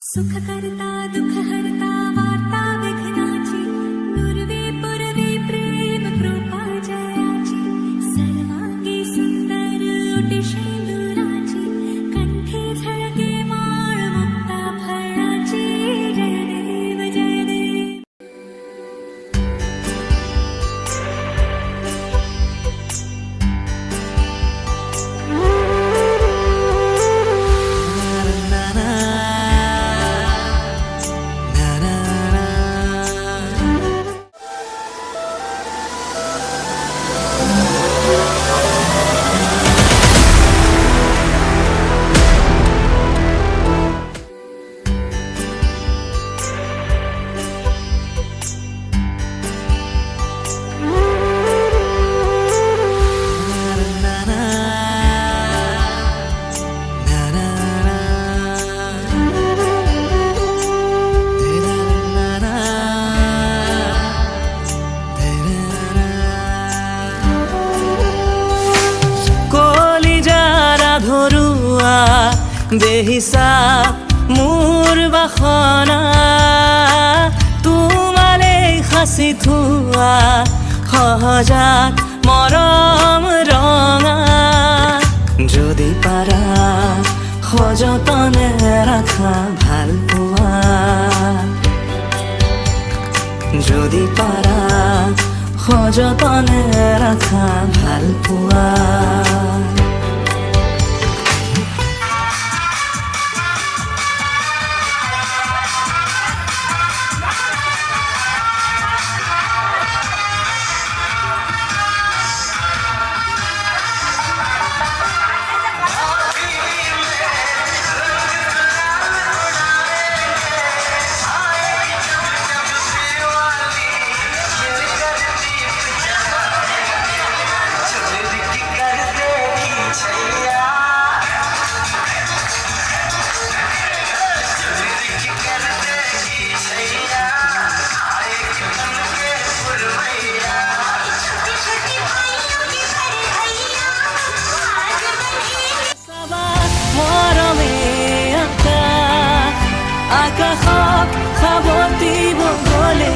सुख करता दुख हरता वार्ता विघ्नाची पूर्वी पूर्वी प्रेम कृपा जयाची सर्वांगी सुंदर ओटी शेंदुराची कंठी झळके माळ मुक्ता फळाची जय देव जय देव দেহিছা মোৰ বাসনা তোমালেই সাঁচি থোৱা সহজাত মৰম ৰঙা যদি পাৰা সযতনে ৰাখা ভাল পোৱা যদি পাৰা সযতনে ৰাখা ভাল পোৱা আকাশত সাৱটিব গ'লে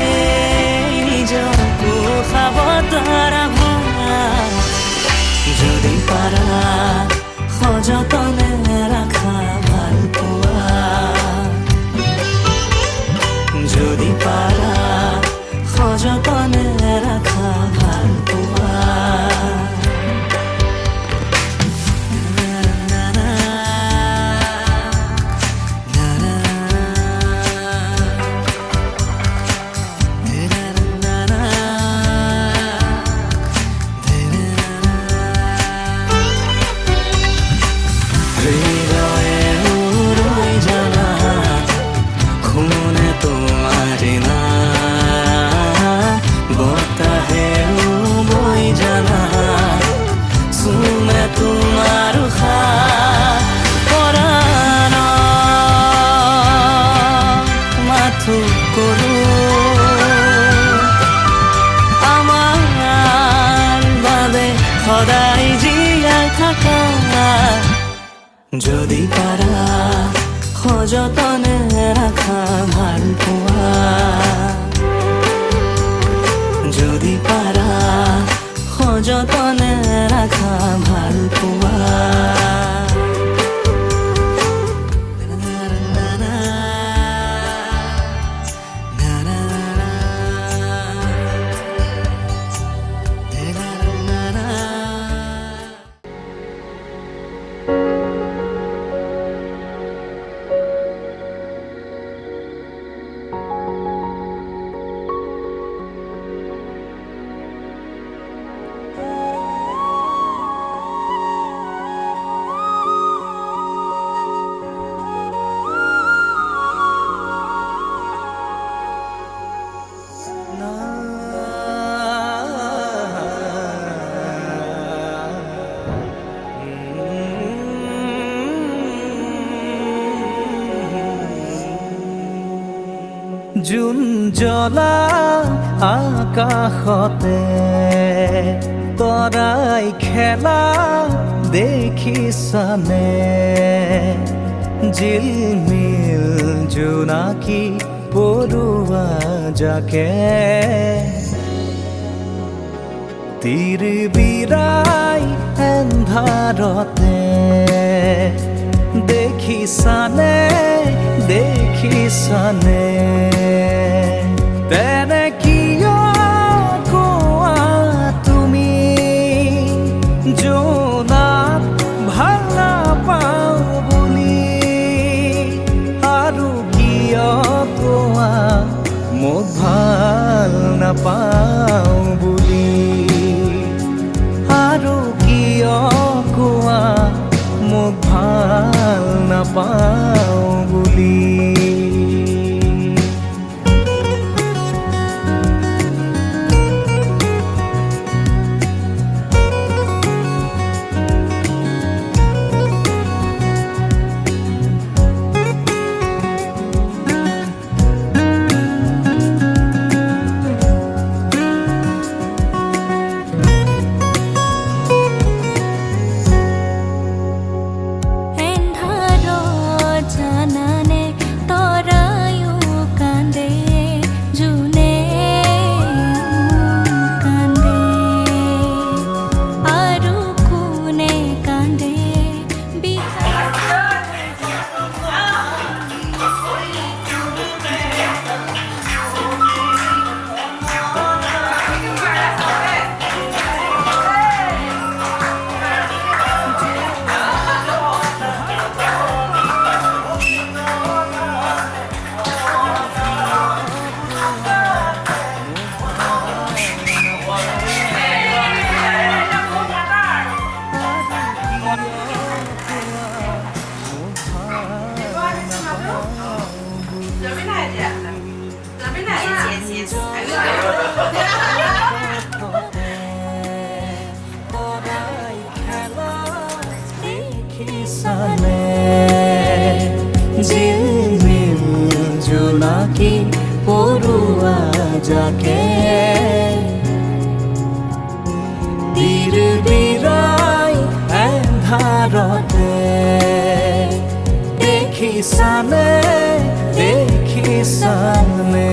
নিজকো সাৱতাৰা ভঙা যদি পাৰা সযতনে ৰাখা ভাল পোৱা যদি পাৰা সযতনে ৰাখা ভাল পোৱা সদায় জীয়াই থাকা যদি পাৰা সযতনে ৰাখা ভাল পোৱা যদি পাৰা সযতনে ৰাখা ভাল পোৱা জুন জ্বলা আকাশতে তৰাই খেলা দেখিছানে জিলমিল জোনাকি পৰুৱা যাকে তীৰ বিৰাই এন্ধাৰতে দেখিছানে দেখিছানে তেনে কিয় কোৱা তুমি জোনাক ভাল নাপাওঁ বুলি আৰু কিয় কোৱা মোক ভাল নাপাওঁ বুলি আৰু কিয় কোৱা মোক ভাল নাপাওঁ বুলি ঝিলমিল জোনাকি পৰুৱা যাকে তীৰ বিৰাই এন্ধাৰতে দেখিছানে দেখিছানে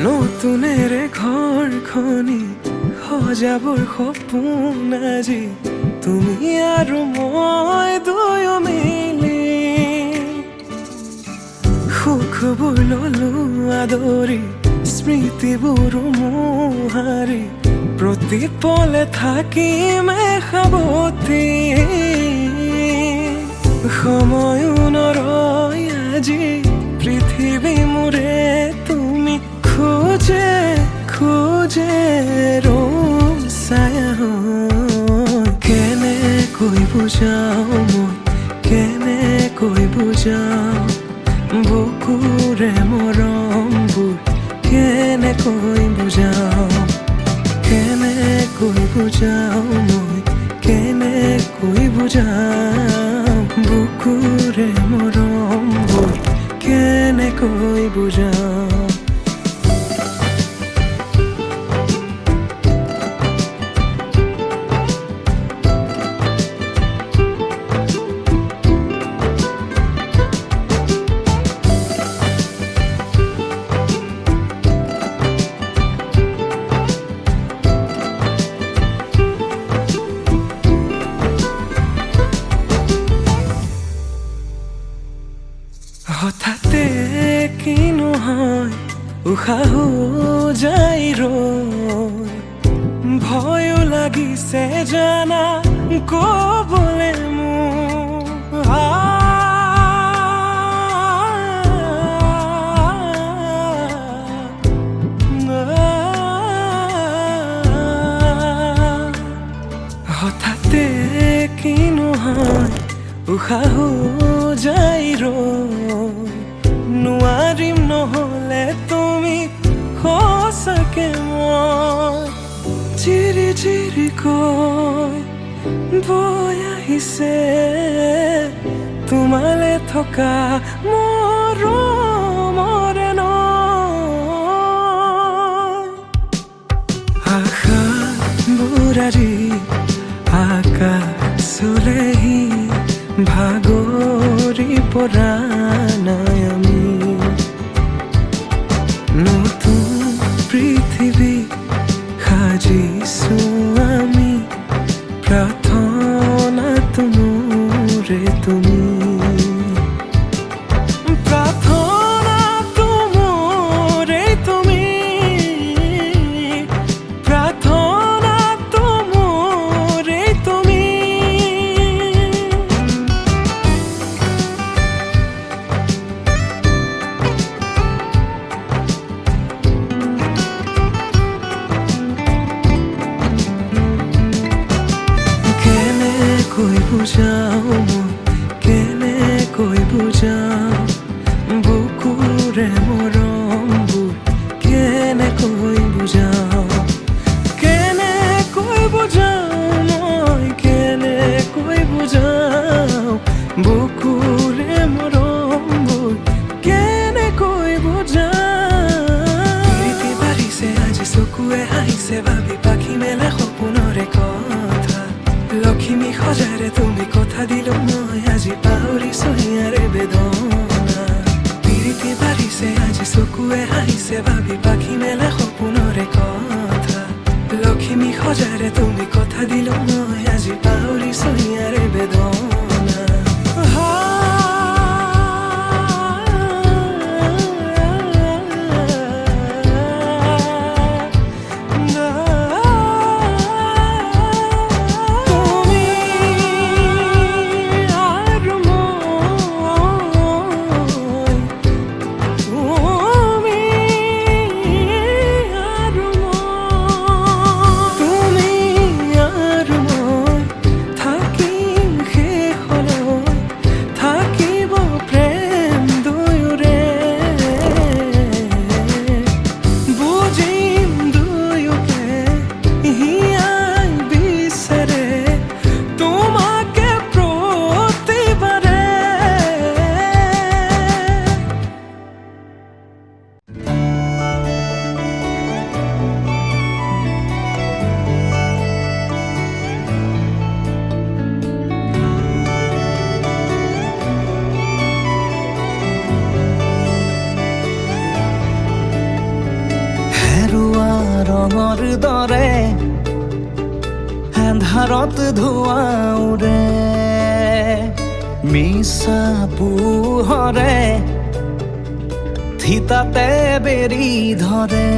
নতুনেৰে ঘৰখনি সজাবৰ সপোন আজি তুমি আৰু মই দুয়ো মিলি সুখবোৰ ললো আদৰি স্মৃতিবোৰ মোহাৰি প্ৰতি পলে থাকিম সাৱতি সময়ো নৰয় আজি পৃথিৱী মোৰে তুমি খোজে খোজে ৰূপ ছায়া কেনেকৈ বুজাওঁ মই কেনেকৈ বুজাওঁ বুকুৰে মৰমবোৰ কেনেকৈ বুজাওঁ কেনেকৈ বুজাওঁ মই কেনেকৈ বুজাওঁ বুকুৰে মৰমবোৰ কেনেকৈ বুজাওঁ হঠাতে কিনো হয় উশাহো যাই ৰৈ ভয়ো লাগিছে জানা ক'বলে মোৰ উশাহো যাই ৰৈ নোৱাৰিম নহ'লে তুমি সঁচাকে মই চিৰি চিৰিকৈ বৈ আহিছে তোমালে থকা মৰমৰে নৈ আশা বুৰাৰি আকাশ চুলেহি ভাগৰি পৰা নাই আমি নতুন পৃথিৱী সাজিছো আমি প্ৰাৰ্থনা তোমৰে তুমি প্ৰাৰ্থনা তোমৰে তুমি প্ৰাৰ্থনা তোমৰে তুমি কেনেকৈ বুজাও মই কেনেকৈ বুজাও বুকুৰে মৰমবোৰ কেনেকৈ বুজাও কেনেকৈ বুজাও মই কেনেকৈ বুজাও বুকুৰে মৰমবোৰ কেনেকৈ বুজাও প্ৰীতি বাঢ়িছে আজি চকুৱে হাঁহিছে ভাবি পাখি মেলে সপোনৰে কথা লক্ষ্মী সজাৰে তুমি কথা দিলো মই আজি পাহৰিছো ইয়াৰে বেদনা প্ৰীতি বাঢ়িছে আজি চকুৱে হাঁহিছে ভাবি পাখি মেলে সপোনৰে কথা লক্ষ্মী সজাৰে তুমি কথা দিলো মই আজি পাহৰিছো ইয়াৰে বেদনা ৰঙৰ দৰে এন্ধাৰত ধোঁৱা উৰে মিছা পোহৰে থিতাতে বেৰি ধৰে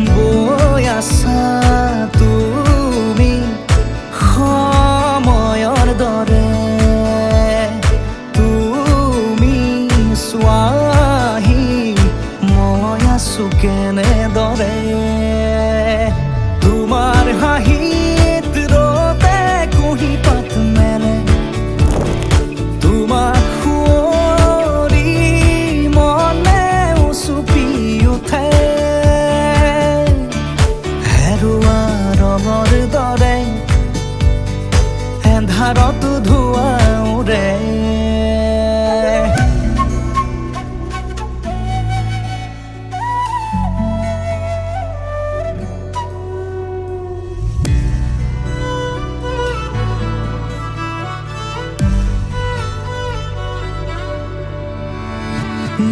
বৈ আছা তুমি সময়ৰ দৰে তুমি চোৱাহি মই আছো কেনেদৰে তোমাৰ হাঁহিত ৰতে কুঁহি পাত মেলে তোমাক সুঁৱৰি মনে উচুপি উঠে হেৰুৱা ৰঙৰ দৰে এন্ধাৰত ধোঁৱা উৰে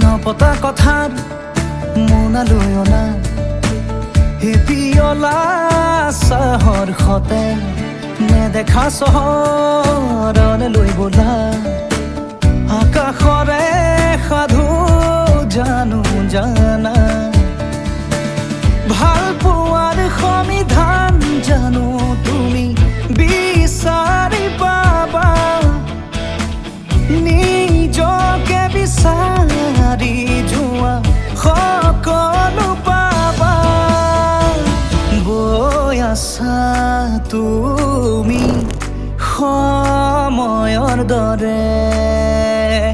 নপতা কথাত মোনালৈ অনা হেপিয়লা চাহৰ সতে নেদেখা চহৰলৈ লৈ বোলা আকাশৰে সাধু জানো জানা ভাল পোৱাৰ সমিধান জানো তুমি বিচাৰি পাবা নিজকে বিচাৰি যোৱা সকলো পাবা বৈ আছা তুমি সময় দৰে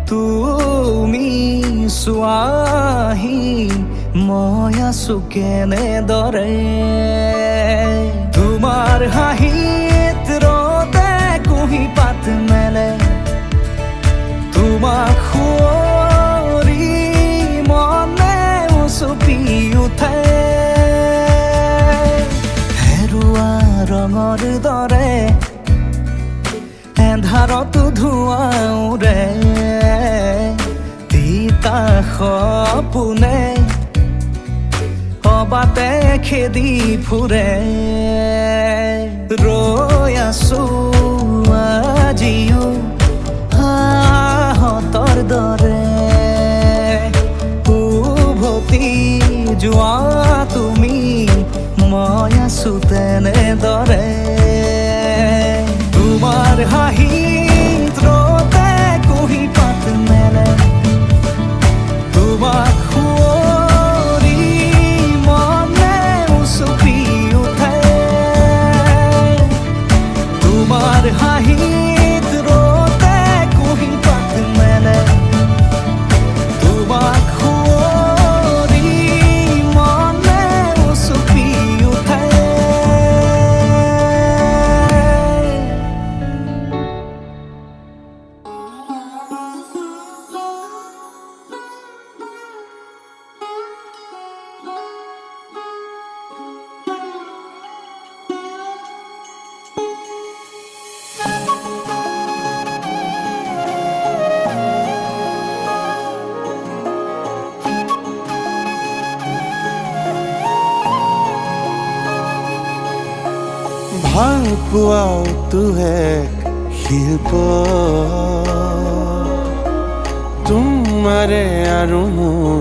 তুমি চোৱাহি মই আছো কেনেদৰে তোমাৰ হাঁহিত ৰ'দে কুঁহি পাত মেলে তোমাক সুঁৱৰি মনে উচুপি উঠে হেৰুৱা ৰঙৰ দৰে এন্ধাৰতো ধোঁৱা উৰে তিতা সপোনে অবাতে খেদি ফুৰে ৰৈ আছো আজিও হাহঁতৰ দৰে উভতি যোৱা তুমি মই আছো তেনেদৰে তোমাৰ হাঁহিত ৰ'দে কুঁহি পাত মেলে তোমাক সুঁৱৰি মনে উচুপি উঠে তোমাৰ হাঁহিত ৰ'দে কুঁহি পাত মেলে তোমাক সুঁৱৰি মনে উচুপি উঠে ভাল পোৱাটো এক শিল্প তোমাৰে আৰু মোৰ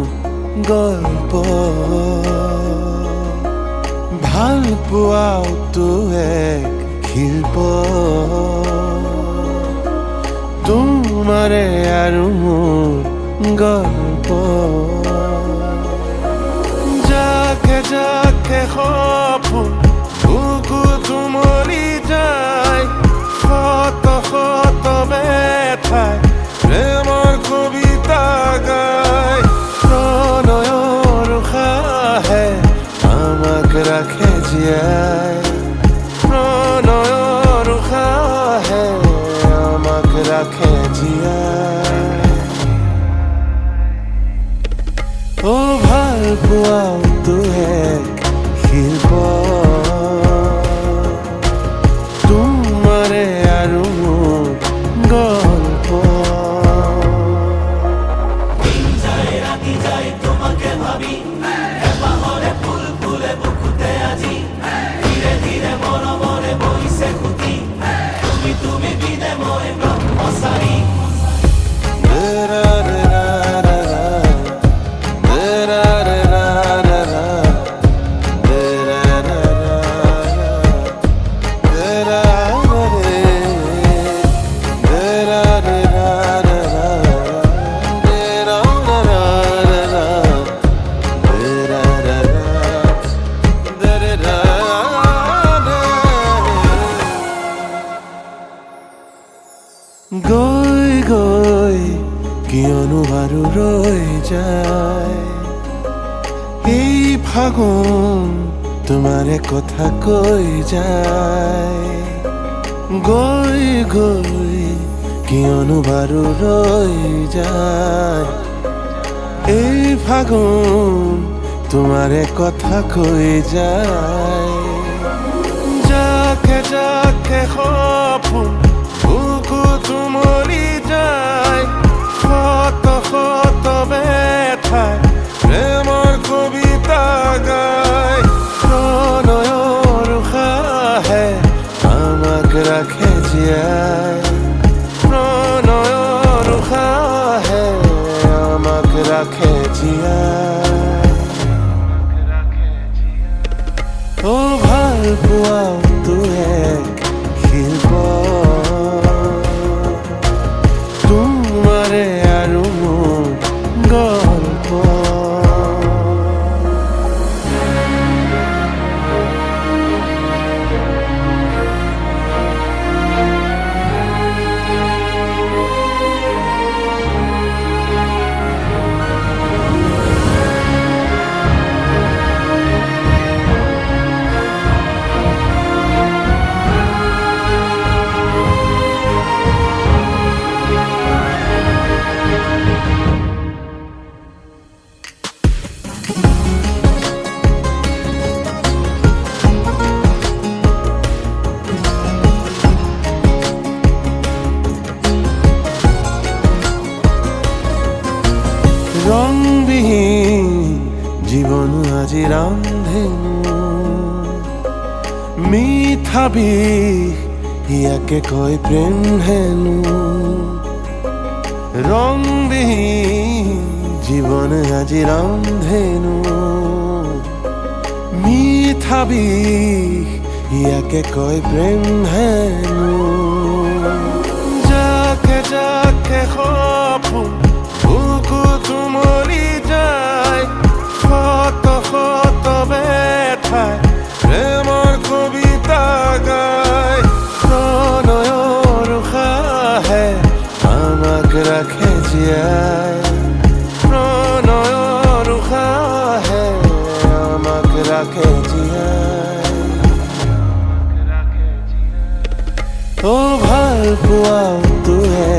গল্প ভাল পোৱাটো এক শিল্প তোমাৰে আৰু মোৰ গল্প যাকে যাকে সপোন বুকু তুমলি যায় শত শত ব্যথায় প্ৰেমৰ কবিতা গায় প্ৰণয়ৰ উশাহে আমাক ৰাখে জীয়াই প্ৰণয়ৰ উশাহে আমাক ৰাখে জীয়াই অ ভাল পোৱাটো এক শিল্প তোমাৰে আৰু মোৰ গল্প গৈ গৈ কিয়নো আৰু ৰৈ যায় এই ফাগুন তোমাৰে কথা কৈ যায় গৈ গৈ কিয়নো বাৰু ৰৈ যায় এই ফাগুন তোমাৰে কথা কৈ যায় যাকে যাকে সপোন বুকু তুমলি যায় শত শত ব্যথায় প্ৰেমৰ কবিতা গায় প্ৰণয়ৰ উশাহে আমাক ৰাখে জীয়াই প্ৰণয়ৰ উশাহে আমাক ৰাখে জীয়াই অ ভাল পোৱাটো এক শিল্প তোমাৰে আৰু মোৰ গল্প ধেনু মিঠা বিষ ইয়াকে কয় প্ৰেম হেনো ৰংবিহীন জীৱন আজি ৰান্ধেনো মিঠা বিষ ইয়াকে কয় প্ৰেম হেনো যাকে যাকে সপোন বুকুত উমলি যায় শত শত বেঠাই প্ৰেমৰ কবিতা গায় প্ৰণয়ৰ উশাহে আমাক ৰাখে জীয়াই প্ৰণয়ৰ উশাহে আমাক ৰাখে জীয়াই ও ভাল পোৱাও তোহে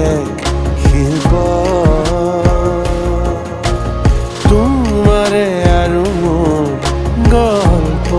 শিল্প তোমাৰে আৰু মোৰ গল্প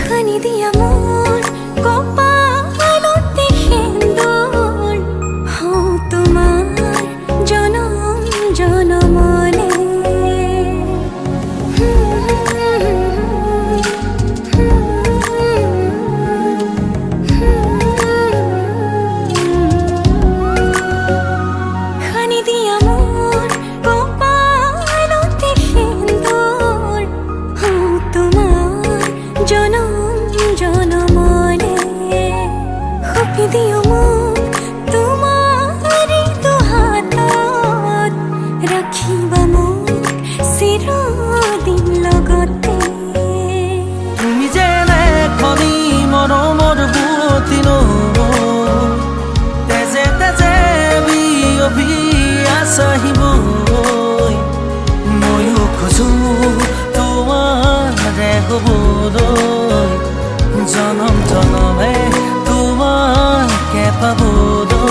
খানি দিয়া মোর কপালতে সেন্দুর হও তোমার জনম জনমলে খানি দিয়া মোর কপালতে সেন্দুর হও তোমার জনম জনমলে সপি দিও মোক তোমাৰি দুহাতত ৰাখিবা মোক চিৰদিন লগতে তুমি যেনে খনি মৰমৰ বুৱতী নৈ তেজে তেজে বিয়পি আছহিবৈ ময়ো খোজো তোমাৰে হ'বলৈ জনম জনমে তোমাকে পাবলৈ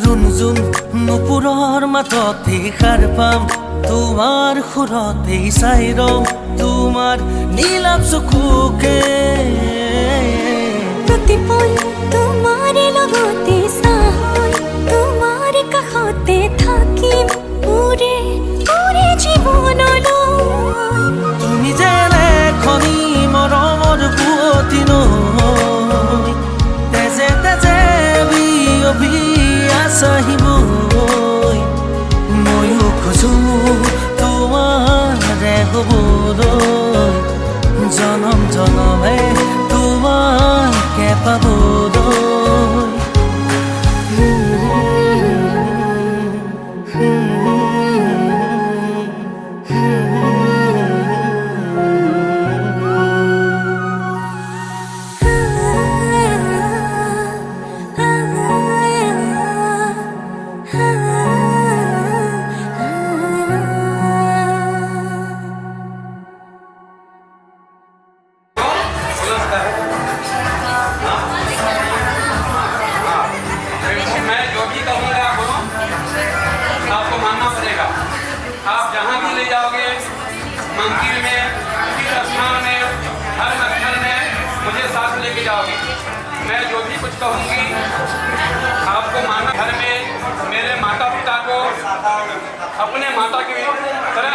ৰুণজুন নুপুৰৰ মাততে সাৰ পাম তোমাৰ সুৰতে চাই ৰম তোমাৰ নীলাভ চকুকে প্ৰতিপল তোমাৰে লগতে চাহৈ তোমাৰ কাষতে থাকিম পুৰে পুৰে জীৱনলৈ তুমি যেনে খনি মৰমৰ বুৱতী নৈ তেজে তেজে বিয়পি আছহিবৈ ময়ো খোজো তোমাৰে হ'বলৈ জনম জনমে তোমাকে পাবলৈ आप जहाँ भी ले जाओगे मंदिर में किसी स्थान में हर स्थल में मुझे साथ लेके जाओगे। मैं जो भी कुछ कहूँगी आपको माना। घर में मेरे माता पिता को अपने माता की तरह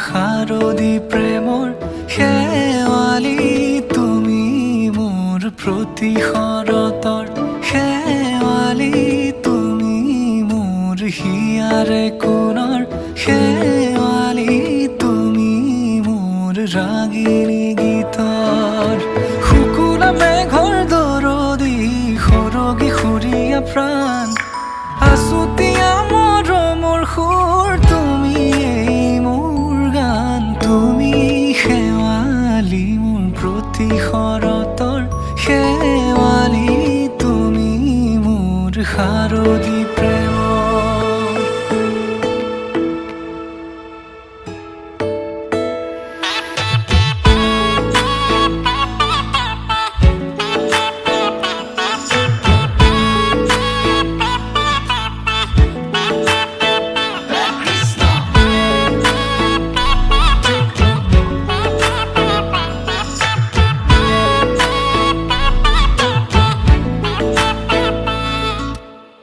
শাৰদী প্ৰেমৰ শেৱালি তুমি মোৰ প্ৰতি শৰতৰ শেৱালি তুমি মোৰ হিয়াৰে কোণৰ শেৱালি তুমি মোৰ ৰাগিনী গীতৰ শুকুলা মেঘৰ দৰদি সৰগী সুৰীয়া প্ৰাণ আছুতীয়া মৰমৰ সুৰ তুমি মোৰ গান তুমি শেৱালি মোৰ প্ৰতি শৰতৰ শেৱালি তুমি মোৰ শাৰদী প্ৰেমৰ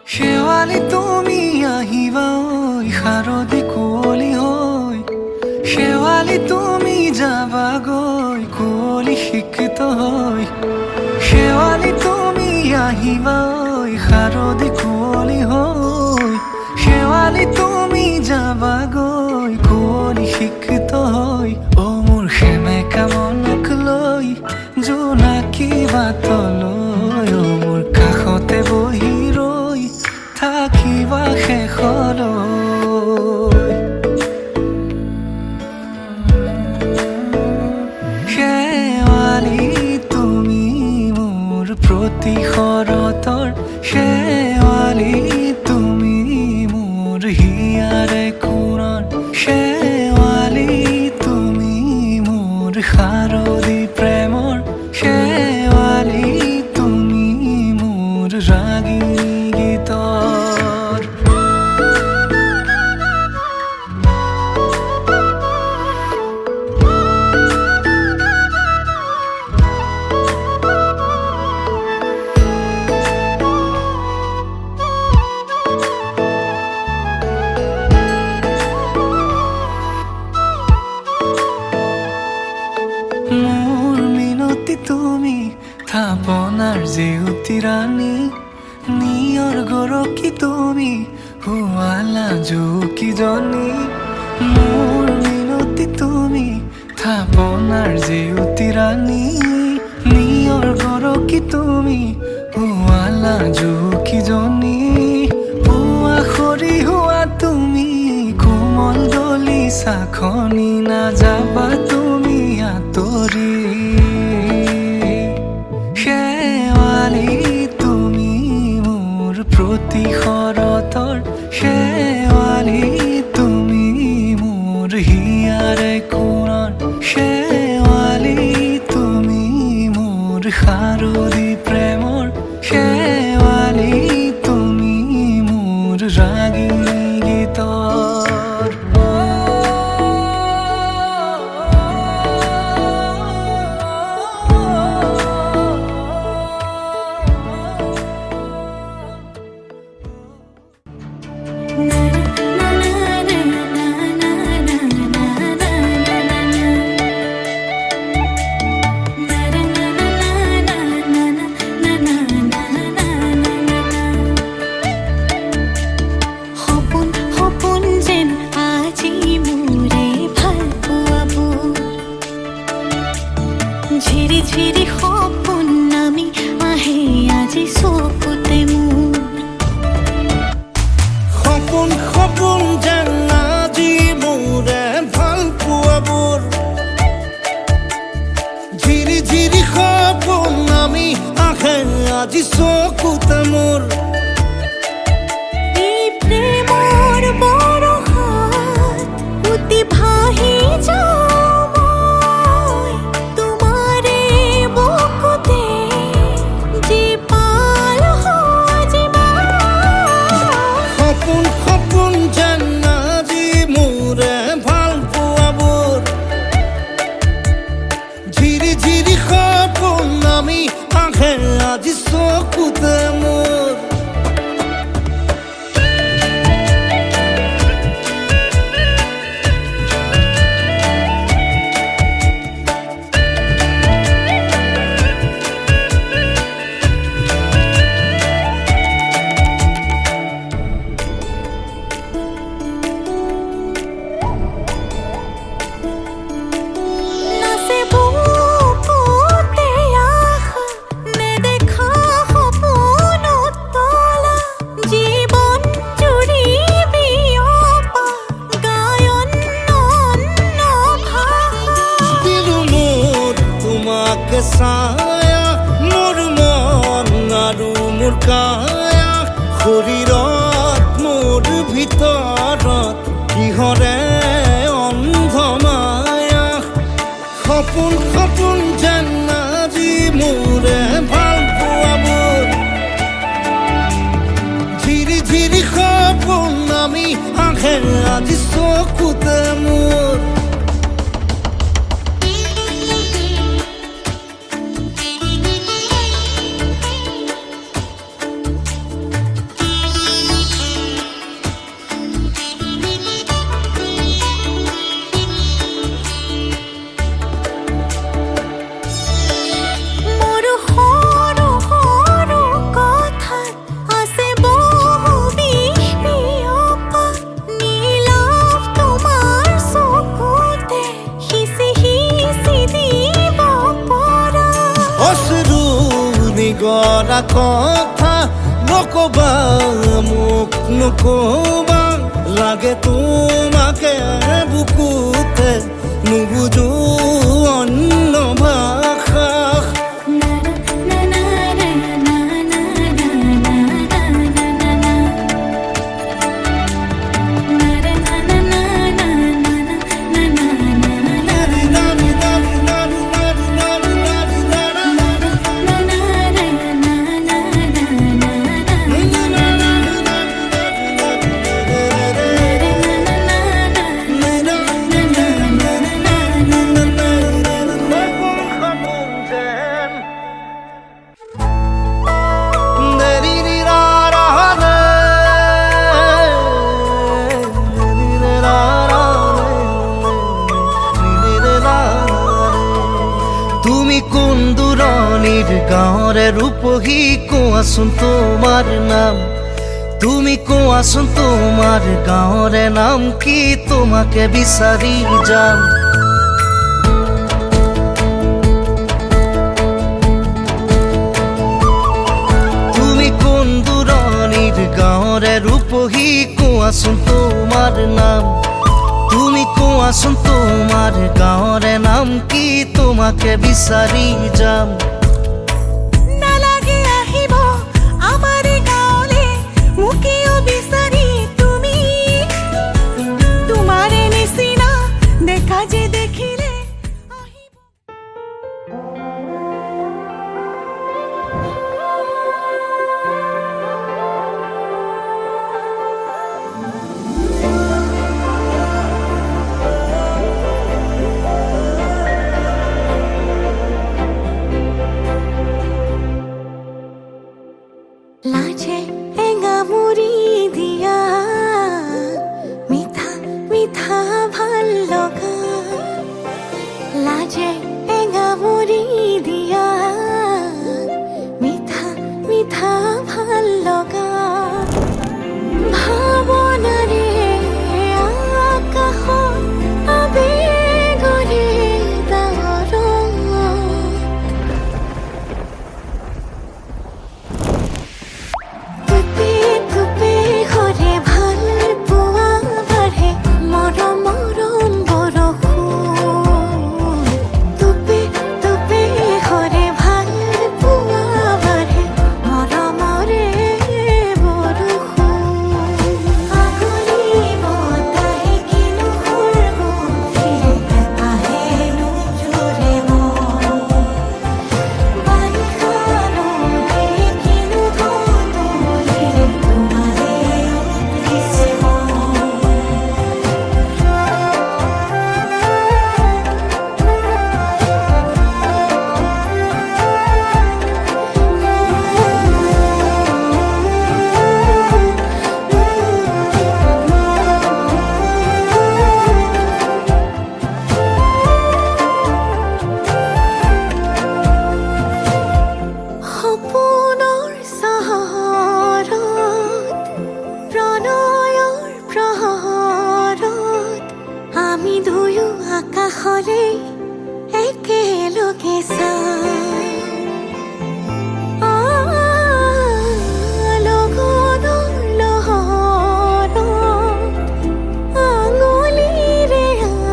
শেৱালি তুমি আহিবা ঐ শাৰদী কুঁৱলী হৈ শেৱালি তুমি যাবাগৈ কুঁৱলী শিক্ষিত হৈ শেৱালি তুমি আহিবা ঐ শাৰদী কুঁৱলী হৈ শেৱালি তুমি যাবাগৈ কুঁৱলী শিক্ষিত হৈ অ মোৰ সেমেকা মনক লৈ জোনাকী বাটলৈ অ মোৰ কাষতে বহি থাকিবা শেষলৈ শেৱালি তুমি মোৰ প্ৰতি শৰতৰ শেৱালি তুমি মোৰ হিয়াৰে কোণৰ শেৱালি তুমি মোৰ শাৰদী প্ৰেমৰ শেৱালি তুমি মোৰ ৰাগিনী গীতৰ মোৰ মিনতি তুমি থাপনাৰ জেউতি ৰাণী নিয়ৰ গৰকী তুমি শুৱালা জুকিজনী মোৰ মিনতি তুমি থাপনাৰ জেউতি ৰাণী নিয়ৰ গৰকী তুমি শুৱালা জুকিজনী পুৱা খৰি হোৱা তুমি কোমল দলি চাখনি নাযাবা তুমি আঁতৰি শেৱালি তুমি মোৰ প্ৰতি শৰতৰ শেৱালি তুমি মোৰ হিয়াৰে কোণৰ শেৱালি তুমি মোৰ শাৰদী প্ৰেমৰ শেৱালি তুমি মোৰ ৰাগিনী গীতৰ ঝিৰি ঝিৰি সপোন নামি আহে আজি চকুতে মোৰ সপোন সপোন যেন আজি মোৰে ভাল পোৱাবোৰ ঝিৰি ঝিৰি সপোন নামি আহে আজি চকুতে মোৰ এই প্ৰেমৰ বৰষাত উটি ভাহি যাওঁ মই তোমাৰে বুকুতে জীপাল সজিবা সপোন সপোন যেন আজি মোৰে ভাল পোৱাবোৰ ঝিৰি ঝিৰি সপোন নামি আহে আজি চকুতে মোৰ মোৰ কায়া শৰীৰত মোৰ ভিতৰত কিহৰে অন্ধ মায়া সপোন সপোন যেন আজি মোৰে ভাল পোৱাবোৰ ঝিৰি ঝিৰি সপোন আমি আহে আজি চকুতে মোৰ মোৰ সৰু সৰু কথাত আছে বহু বিষ বিয়পা নীলাভ তোমাৰ চকুতে সিঁচি সিঁচি দিব পৰা অশ্ৰু নিগৰা কথা নকবা মোক নকবা লাগে তোমাকে বুকুতে নুবুজো অন্য ভাষা তুমি কোন দূৰণিৰ গাঁৱৰে ৰূপহী কোৱাচোন তোমাৰ নাম তুমি কোৱাচোন তোমাৰ গাঁৱৰে নাম কি তোমাকে বিচাৰি যাম তুমি কোন দূৰণিৰ গাঁৱৰে ৰূপহী কোৱাচোন তোমাৰ নাম তুমি কোৱাচোন তোমাৰ গাঁৱৰে নাম কি তোমাকে বিচাৰি যাম নালাগে আহিব আমাৰ গাঁৱলে মুকিও বিচাৰি তুমি তোমাৰে নিচিনা দেখা যে দেখিলে আহিব লাজে এঙামুৰি দিয়া মিঠা মিঠা ভাল লগা লাজে এঙামুৰি দিয়া মিঠা মিঠা ভাল লগা ভাৱনাৰে আকাশত আবেগৰে ডাৱৰত টুপি টুপি ঘৰে ভাল পোৱা বাঢ়ে মৰম মৰম বৰষুণ টুপি টুপি ঘৰে ভাল পোৱা বাঢ়ে মৰমৰে বৰষুণ আগুৰি বতাহে কিনো সুৰগুন্থিৰে আহেনো জোৰে মন বাৰিষা নদী কিনো ধুঁৱলীৰে তোমাৰে উঠিছে মন সপোনৰ চহৰত প্ৰণয়ৰ প্ৰহৰত আমি দুয়ো আকাশলে একেলগে লগনৰ লহৰত আঙুলিৰে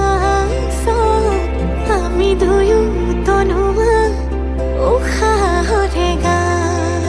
আঁচত আমি দুয়ো তনুৱা উশাহৰে গান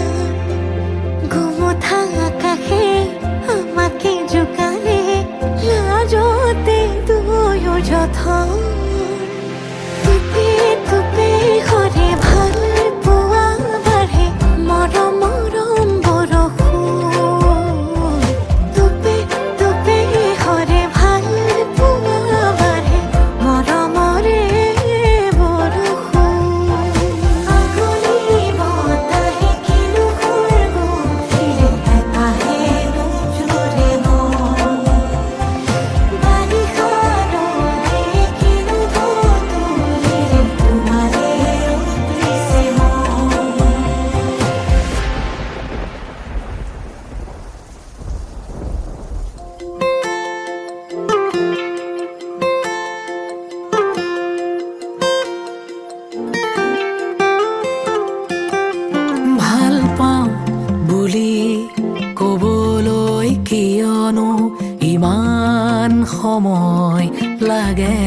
ইমান সময় লাগে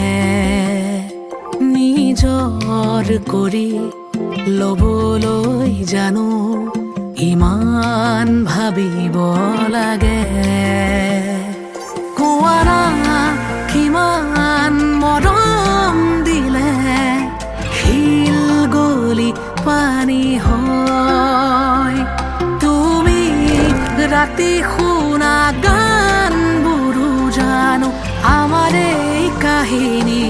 নিজৰ কৰি ল'বলৈ জানো ইমান ভাবিব লাগে কোৱা না কিমান মৰম দিলে শিল গলি পানী হয় তুমি ৰাতি শুনা গানবোৰো জানো আমাৰ এই কাহিনী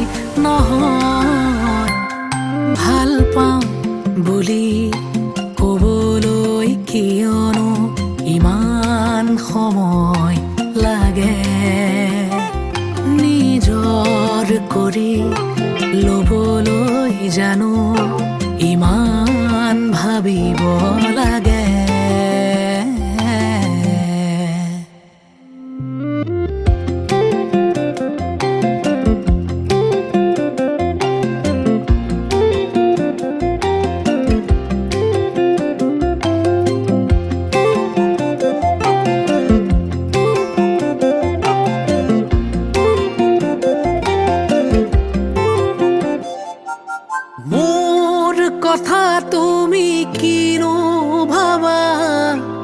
নহয় ভাল পাওঁ বুলি ক'বলৈ কিয়নো ইমান সময় লাগে নিজৰ কৰি ল'বলৈ জানো ইমান ভাবিব লাগে মোৰ কথা তুমি কিনো ভাবা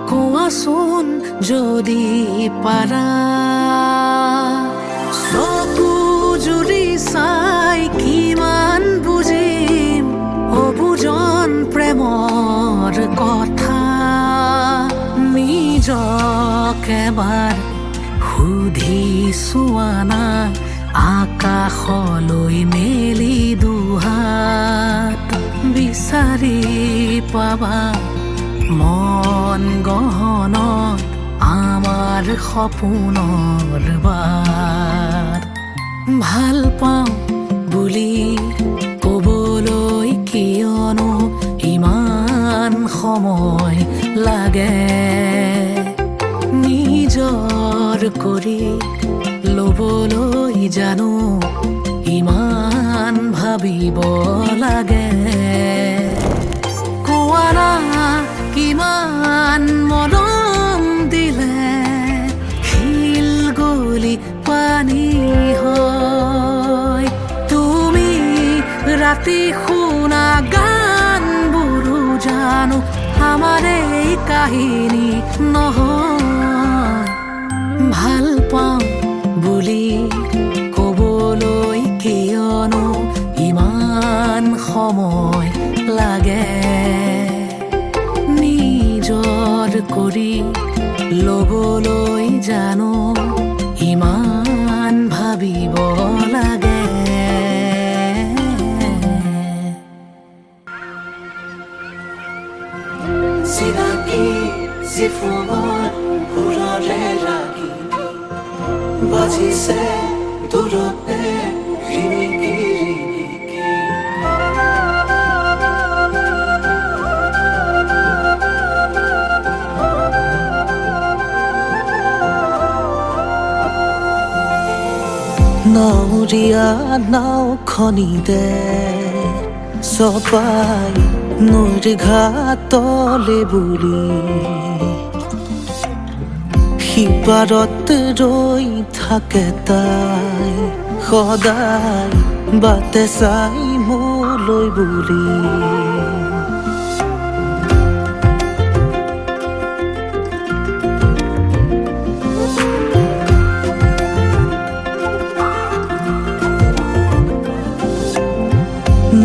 কোৱাচোন যদি পাৰা চকু জুৰি চাই কিমান বুজিম অবুজন প্ৰেমৰ কথা নিজক এবাৰ সুধি চোৱা না আকাশলৈ মেলি দুহাত বিচাৰি পাবা মন গহনত আমাৰ সপোনৰ বাট ভাল পাওঁ বুলি ক'বলৈ কিয়নো ইমান সময় লাগে নিজৰ কৰি ল'বলৈ জানো ইমান ভাবিব লাগে কোৱা না কিমান মৰম দিলে শিল গলি পানী হয় তুমি ৰাতি শুনা গানবোৰো জানো আমাৰ এই কাহিনী নহয় ভাল পাওঁ বুলি ক'বলৈ কিয়নো ইমান সময় লাগে নিজৰ কৰি ল'বলৈ জানো ইমান ভাবিব লাগে চিনাকি জিফুনত সুৰৰে লাগি বাজিছে দূৰতে ৰিণিকি ৰিণিকি নাৱৰীয়া নাওখনিতে চপাই নৈৰ ঘাটলে বুলি সিপাৰত ৰৈ থাকে তাই সদায় বাটে চাই মোলৈ বুলি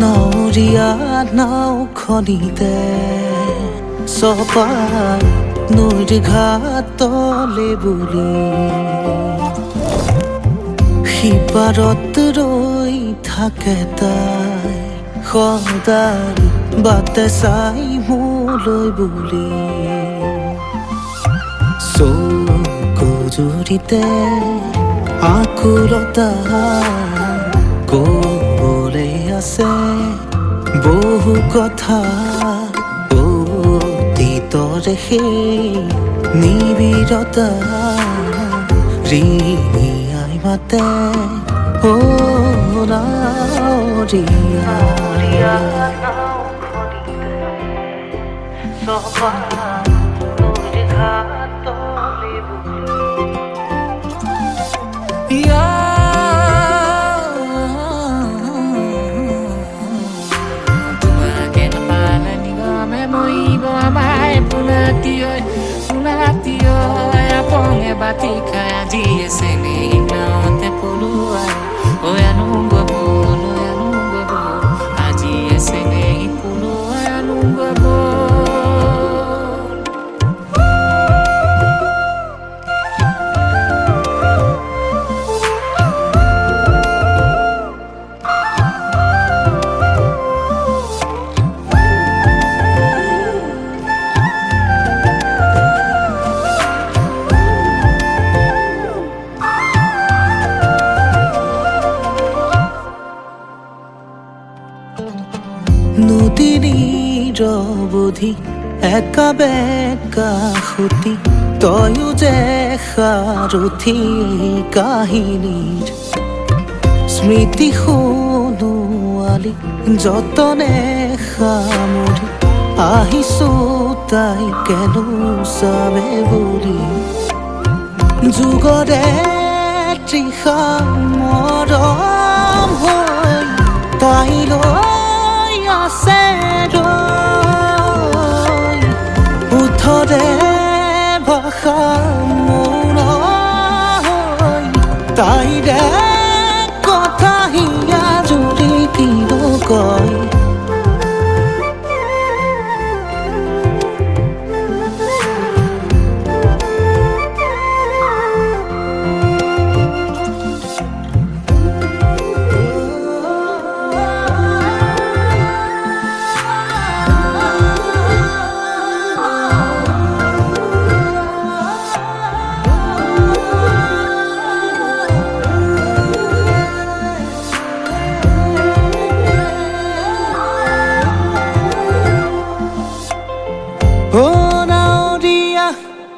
নাৱৰীয়া নাওখনিতে চপাই নৈৰ ঘাটলে বুলি সিপাৰত ৰৈ থাকে তাই সদায় বাটে চাই মোলৈ বুলি চকু জুৰিতে আকুলতা ক'বলৈ আছে বহু কথা অতীতৰে সেই নিবিড়তা ৰিণিয়াই মাতে batika di esene na te puluai o anungo bo adi esene puluai anungo bo. নদীর অবধি একা বেকা হতি তয়ো যে সারথি কাহিনীর স্মৃতি শুনোৱালি যতনে সামৰি আহিছো তাই কেনো চাবে বুলি যুগৰে তৃষা মৰম হৈ তাইলৈ আছে ৰৈ উঠৰে ভাষা মৌন হৈ তাইৰে কথা হিয়া জুৰি কিনো কয়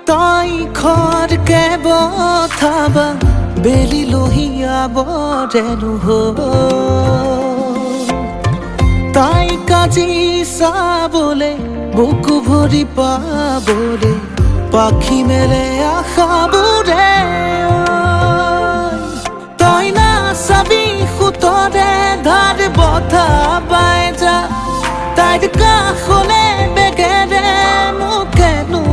তাই খড়কে বথাবা বেলি লহিয়া বৰেনো তাই কাজি চাবলে বুকু ভৰি পাবলে পাখি মেলে আশাবোৰে তই নাচাবি সুতৰে ধাৰ বথা পাই যা তাইৰ কাষলে বেগেৰে মোকেনো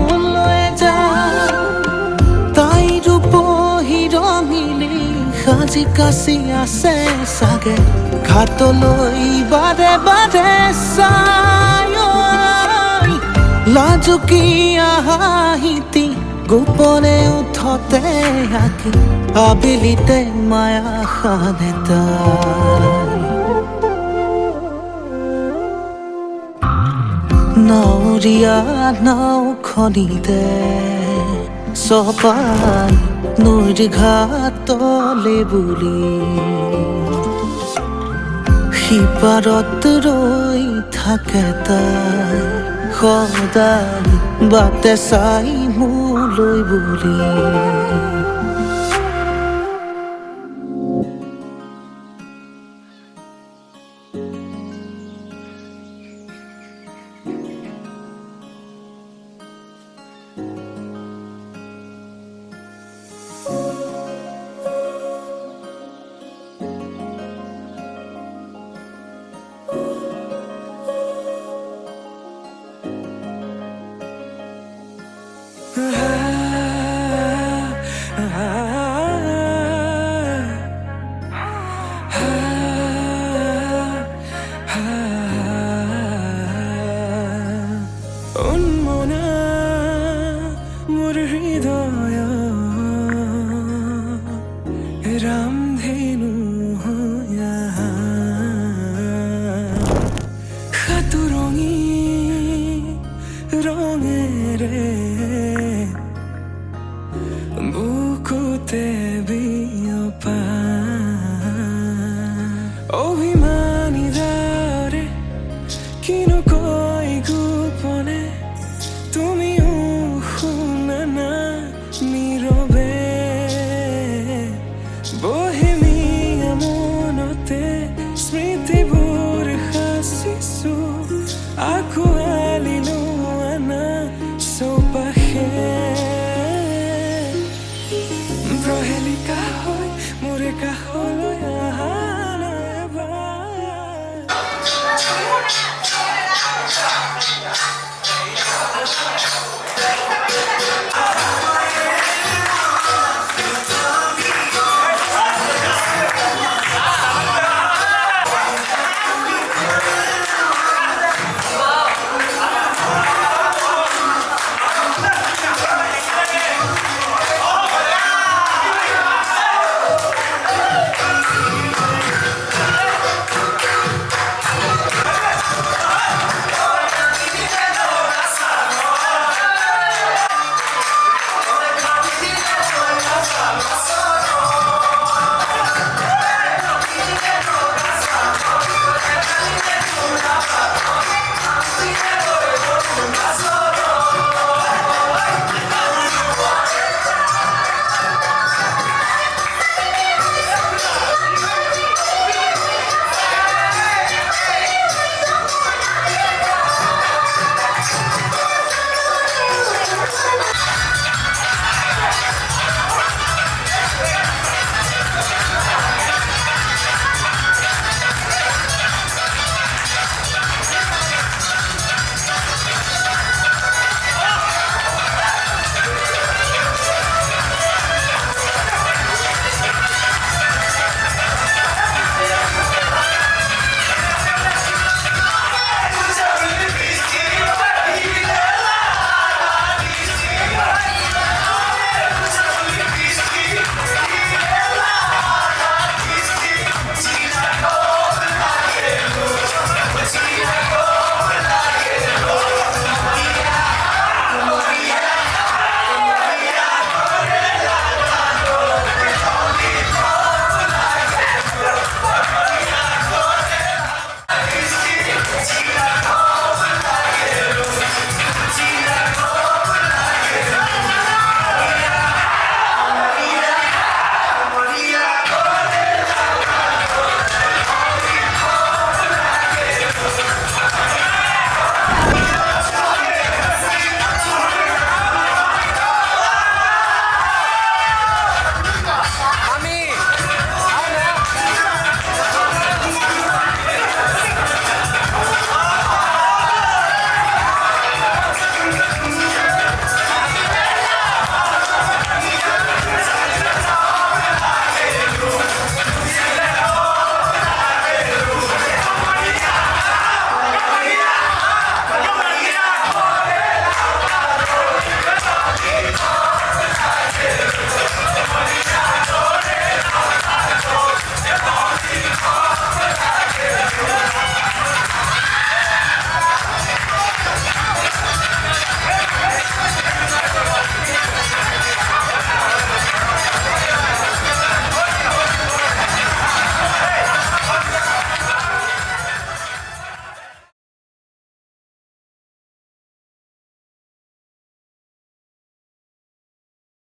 সাজি কাচি আছে চাগে ঘাটলৈ বাৰে বাৰে চাই লাজুকী হাঁহিতি গোপনে উঠতে আঁকি আবেলিতে মায়া খানে তাই নাৱৰীয়া নাওখনিতে চপাই নৈৰ ঘাটলে বুলি সিপাৰত ৰৈ থাকে তাই সদায় বাটে চাই মোলৈ বুলি ৰামধেনু সাতুৰঙি ৰঙেৰে বুকুতে বিয়পা